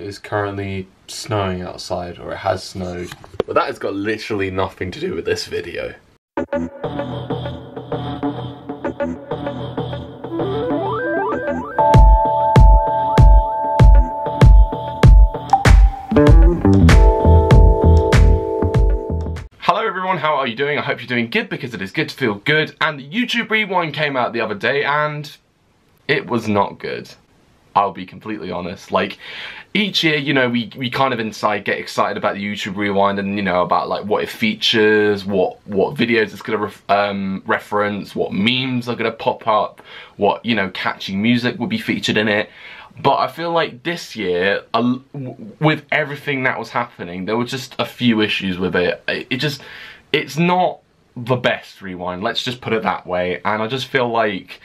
It is currently snowing outside, or it has snowed. But that has got literally nothing to do with this video. Hello everyone, how are you doing? I hope you're doing good, because it is good to feel good. And the YouTube Rewind came out the other day and it was not good. I'll be completely honest. Like, each year, you know, we kind of inside get excited about the YouTube Rewind and, you know, about like what it features, what videos it's gonna reference, what memes are gonna pop up, what, you know, catchy music will be featured in it. But I feel like this year, with everything that was happening, there were just a few issues with it. It's not the best Rewind, let's just put it that way. And I just feel like,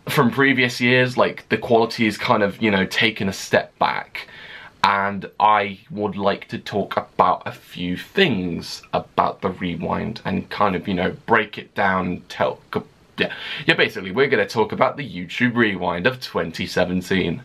from previous years, like, the quality is kind of, you know, taken a step back. And I would like to talk about a few things about the Rewind and kind of, you know, break it down, yeah, basically we're going to talk about the YouTube Rewind of 2017.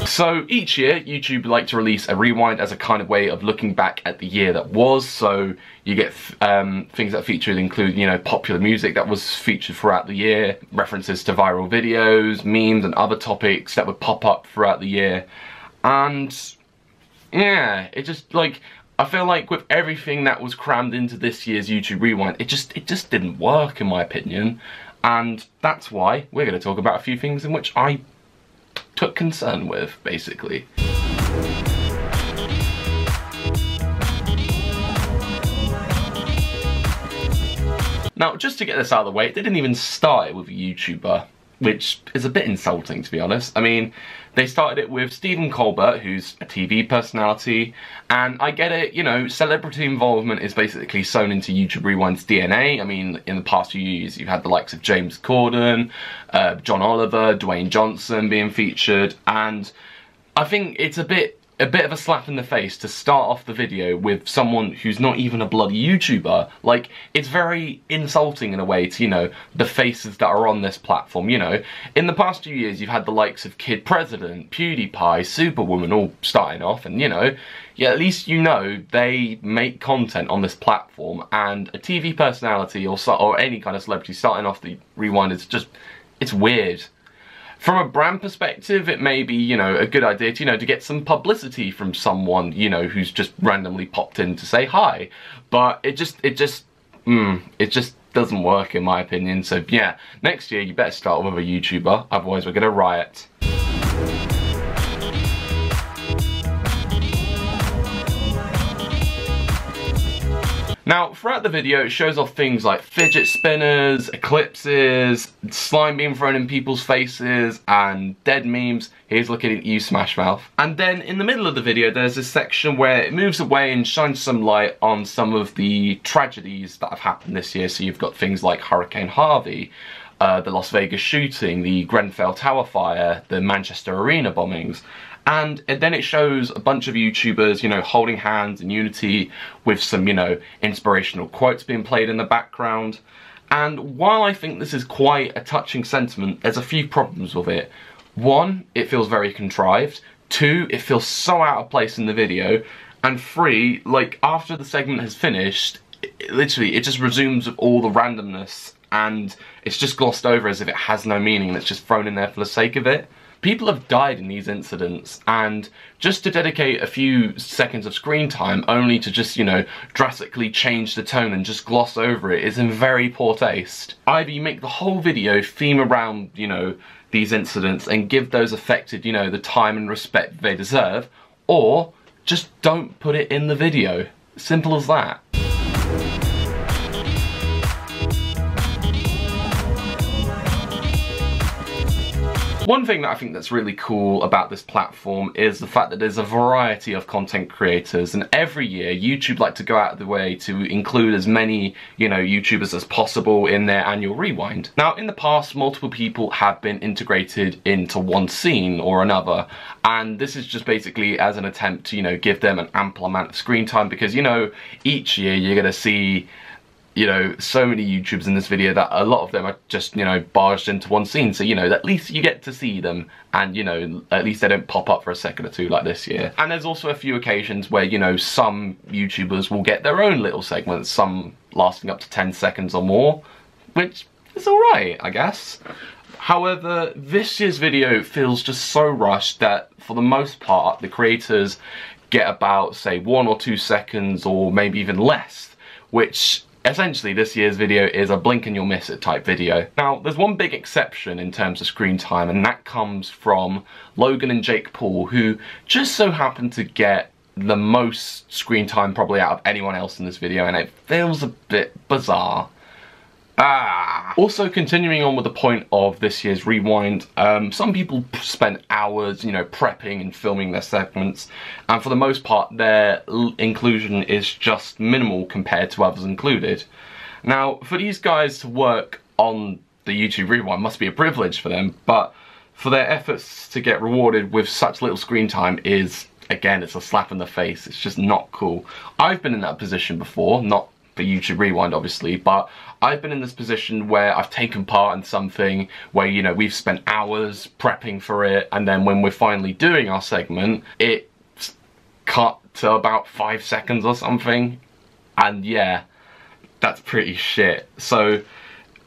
So each year, YouTube like to release a rewind as a kind of way of looking back at the year that was. So you get things that featured include, you know, popular music that was featured throughout the year, references to viral videos, memes and other topics that would pop up throughout the year. And yeah, it just, like, I feel like with everything that was crammed into this year's YouTube Rewind, it just didn't work, in my opinion. And that's why we're going to talk about a few things in which I took concern with, basically. Now, just to get this out of the way, it didn't even start with a YouTuber, which is a bit insulting, to be honest. I mean, they started it with Stephen Colbert, who's a TV personality, and I get it, you know, celebrity involvement is basically sewn into YouTube Rewind's DNA. I mean, in the past few years, you've had the likes of James Corden, John Oliver, Dwayne Johnson being featured, and I think it's a bit of a slap in the face to start off the video with someone who's not even a bloody YouTuber. Like, it's very insulting in a way to, you know, the faces that are on this platform, you know. In the past few years, you've had the likes of Kid President, PewDiePie, Superwoman all starting off, and, you know, yeah, at least you know they make content on this platform, and a TV personality or any kind of celebrity starting off the Rewind is just, it's weird. From a brand perspective, it may be, you know, a good idea to, you know, to get some publicity from someone, you know, who's just randomly popped in to say hi. But it just doesn't work, in my opinion. So yeah, next year you better start with a YouTuber, otherwise we're gonna riot. Now, throughout the video, it shows off things like fidget spinners, eclipses, slime being thrown in people's faces, and dead memes. Here's looking at you, Smash Mouth. And then in the middle of the video, there's this section where it moves away and shines some light on some of the tragedies that have happened this year. So you've got things like Hurricane Harvey, the Las Vegas shooting, the Grenfell Tower fire, the Manchester Arena bombings. And then it shows a bunch of YouTubers, you know, holding hands in unity with some, you know, inspirational quotes being played in the background. And while I think this is quite a touching sentiment, there's a few problems with it. One, it feels very contrived. Two, it feels so out of place in the video. And three, like, after the segment has finished, literally, it just resumes with all the randomness, and it's just glossed over as if it has no meaning, and it's just thrown in there for the sake of it. People have died in these incidents, and just to dedicate a few seconds of screen time only to just, you know, drastically change the tone and just gloss over it is in very poor taste. Either you make the whole video theme around, you know, these incidents and give those affected, you know, the time and respect they deserve, or just don't put it in the video. Simple as that. One thing that I think that's really cool about this platform is the fact that there's a variety of content creators, and every year YouTube like to go out of the way to include as many, you know, YouTubers as possible in their annual Rewind. Now, in the past, multiple people have been integrated into one scene or another, and this is just basically as an attempt to, you know, give them an ample amount of screen time, because, you know, each year you're gonna see you know, so many YouTubers in this video that a lot of them are just, you know, barged into one scene. So, you know, at least you get to see them and, you know, at least they don't pop up for a second or two like this year. And there's also a few occasions where, you know, some YouTubers will get their own little segments, some lasting up to 10 seconds or more, which is alright, I guess. However, this year's video feels just so rushed that for the most part, the creators get about, say, 1 or 2 seconds or maybe even less, which essentially this year's video is a blink and you'll miss it type video. Now, there's one big exception in terms of screen time, and that comes from Logan and Jake Paul, who just so happen to get the most screen time probably out of anyone else in this video, and it feels a bit bizarre. Also, continuing on with the point of this year's Rewind, some people spend hours, you know, prepping and filming their segments, and for the most part their inclusion is just minimal compared to others included. Now, for these guys to work on the YouTube Rewind must be a privilege for them, but for their efforts to get rewarded with such little screen time is, again, it's a slap in the face. It's just not cool. I've been in that position before, not for YouTube Rewind obviously, but I've been in this position where I've taken part in something where, you know, we've spent hours prepping for it, and then when we're finally doing our segment, it's cut to about 5 seconds or something, and yeah, that's pretty shit. So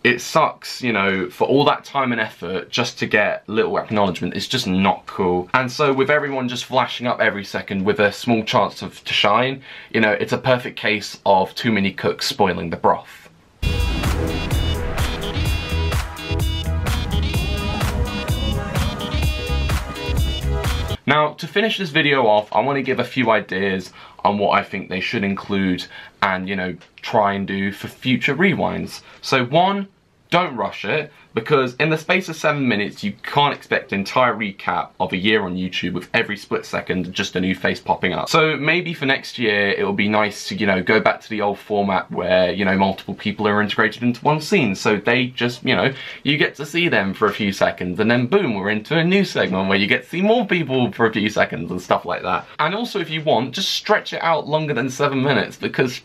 it sucks, you know, for all that time and effort just to get little acknowledgement. It's just not cool. And so with everyone just flashing up every second with a small chance to shine, you know, it's a perfect case of too many cooks spoiling the broth. Now, to finish this video off, I want to give a few ideas on what I think they should include and, you know, try and do for future rewinds. So one, don't rush it, because in the space of 7 minutes, you can't expect an entire recap of a year on YouTube with every split second just a new face popping up. So maybe for next year, it will be nice to, you know, go back to the old format where, you know, multiple people are integrated into one scene. So they just, you know, you get to see them for a few seconds, and then boom, we're into a new segment where you get to see more people for a few seconds and stuff like that. And also, if you want, just stretch it out longer than 7 minutes, because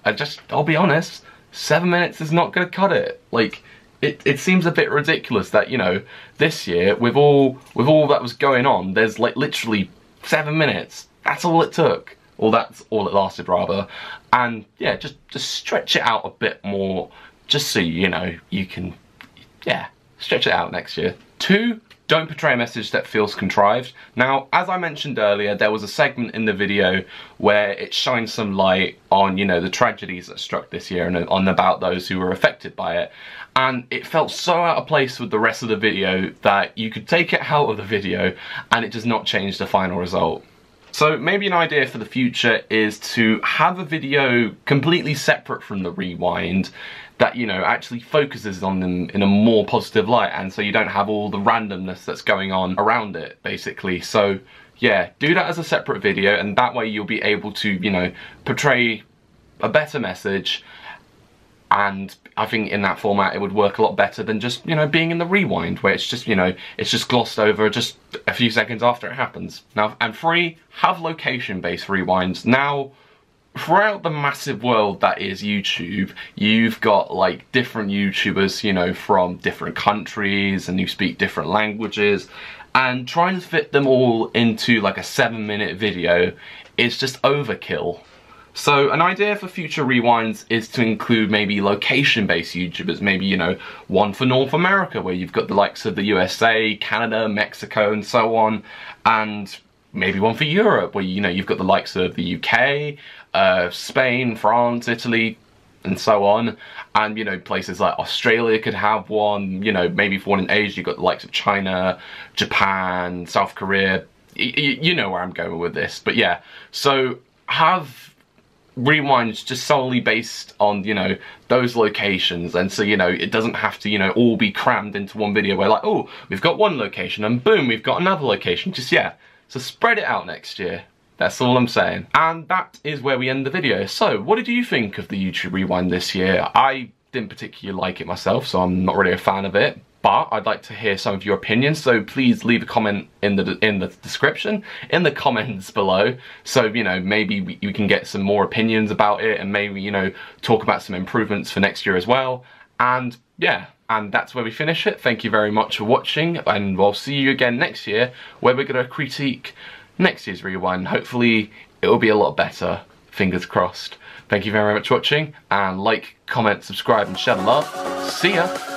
I'll be honest, 7 minutes is not going to cut it. Like, it seems a bit ridiculous that, you know, this year, with all that was going on, there's like literally 7 minutes. That's all it took. Or that's all it lasted, rather. And yeah, just stretch it out a bit more, just so, you know, you can, yeah, stretch it out next year. 2, don't portray a message that feels contrived. Now, as I mentioned earlier, there was a segment in the video where it shines some light on, you know, the tragedies that struck this year and on about those who were affected by it. And it felt so out of place with the rest of the video that you could take it out of the video and it does not change the final result. So maybe an idea for the future is to have a video completely separate from the Rewind that, you know, actually focuses on them in a more positive light, and so you don't have all the randomness that's going on around it, basically. So yeah, do that as a separate video, and that way you'll be able to, you know, portray a better message. And I think in that format it would work a lot better than just, you know, being in the Rewind, where it's just, you know, it's just glossed over just a few seconds after it happens. Now, and 3, have location-based rewinds. Now, throughout the massive world that is YouTube, you've got like different YouTubers, you know, from different countries, and who speak different languages, and trying to fit them all into like a 7-minute video is just overkill. So an idea for future rewinds is to include maybe location-based YouTubers, maybe, you know, one for North America where you've got the likes of the USA, Canada, Mexico and so on, and maybe one for Europe where, you know, you've got the likes of the UK, Spain, France, Italy and so on, and, you know, places like Australia could have one, you know, maybe for one in Asia you've got the likes of China, Japan, South Korea, you know where I'm going with this, but yeah, so have rewinds just solely based on, you know, those locations, and so, you know, it doesn't have to, you know, all be crammed into one video where like, oh, we've got one location and boom, we've got another location. Just, yeah, so spread it out next year. That's all I'm saying. And that is where we end the video. So what did you think of the YouTube Rewind this year? I didn't particularly like it myself, so I'm not really a fan of it, but I'd like to hear some of your opinions, so please leave a comment in the description, in the comments below, so, you know, maybe we can get some more opinions about it, and maybe, you know, talk about some improvements for next year as well. And yeah, and that's where we finish it. Thank you very much for watching, and we'll see you again next year, where we're going to critique next year's Rewind. Hopefully it will be a lot better, fingers crossed. Thank you very much for watching, and like, comment, subscribe, and share the love. See ya!